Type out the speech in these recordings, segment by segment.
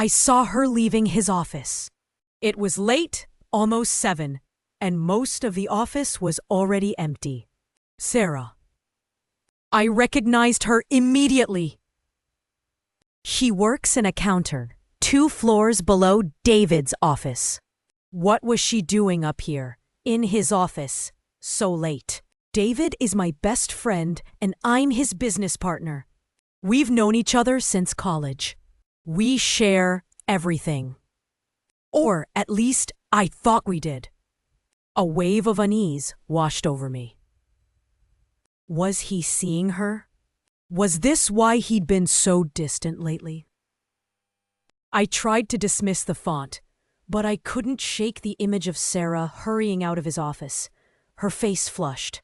I saw her leaving his office. It was late, almost 7, and most of the office was already empty. Sarah. I recognized her immediately. She works in a counter, 2 floors below David's office. What was she doing up here, in his office, so late? David is my best friend, and I'm his business partner. We've known each other since college. We share everything. Or at least I thought we did. A wave of unease washed over me. Was he seeing her? Was this why he'd been so distant lately? I tried to dismiss the font, but I couldn't shake the image of Sarah hurrying out of his office, her face flushed.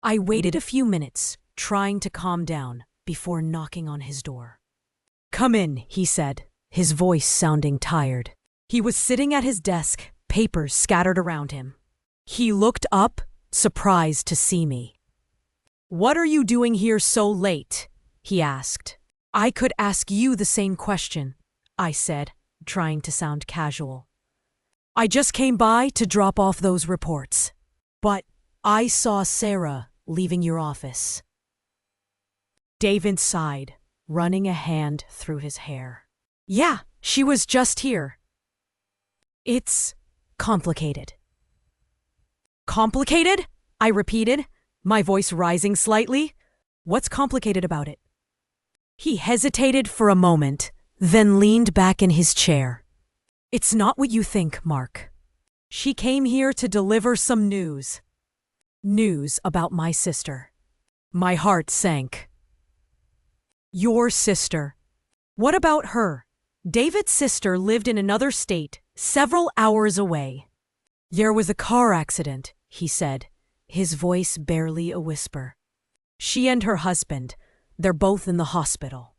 I waited a few minutes, trying to calm down, before knocking on his door. "Come in," he said, his voice sounding tired. He was sitting at his desk, papers scattered around him. He looked up, surprised to see me. "What are you doing here so late?" he asked. "I could ask you the same question," I said, trying to sound casual. "I just came by to drop off those reports. But I saw Sarah leaving your office." David sighed, running a hand through his hair. "Yeah, she was just here." "It's complicated." "Complicated?" I repeated, my voice rising slightly. "What's complicated about it?" He hesitated for a moment, then leaned back in his chair. "It's not what you think, Mark. She came here to deliver some news. News about my sister." My heart sank. "Your sister? What about her?" David's sister lived in another state, several hours away. "There was a car accident," he said, his voice barely a whisper. "She and her husband, they're both in the hospital."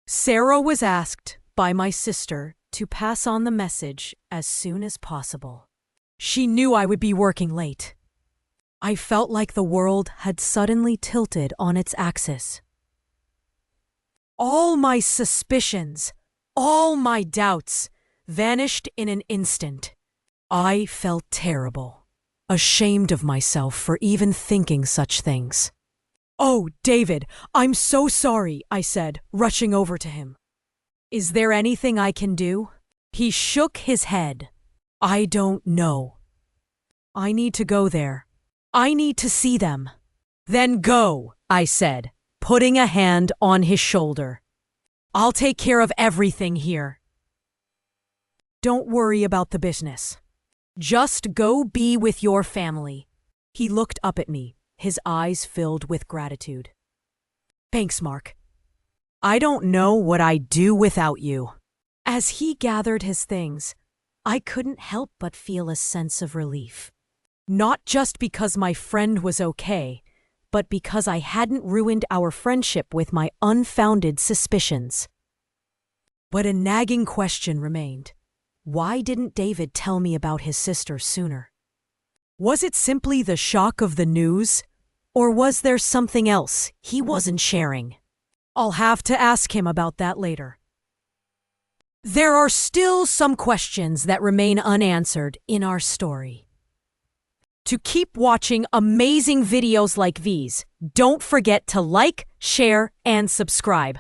Sarah was asked by my sister to pass on the message as soon as possible. She knew I would be working late. I felt like the world had suddenly tilted on its axis. All my suspicions, all my doubts, vanished in an instant. I felt terrible, ashamed of myself for even thinking such things. "Oh, David, I'm so sorry," I said, rushing over to him. "Is there anything I can do?" He shook his head. "I don't know. I need to go there. I need to see them." "Then go," I said, putting a hand on his shoulder. "I'll take care of everything here. Don't worry about the business. Just go be with your family." He looked up at me, his eyes filled with gratitude. "Thanks, Mark. I don't know what I'd do without you." As he gathered his things, I couldn't help but feel a sense of relief. Not just because my friend was okay, but because I hadn't ruined our friendship with my unfounded suspicions. But a nagging question remained. Why didn't David tell me about his sister sooner? Was it simply the shock of the news, or was there something else he wasn't sharing? I'll have to ask him about that later. There are still some questions that remain unanswered in our story. To keep watching amazing videos like these, don't forget to like, share, and subscribe.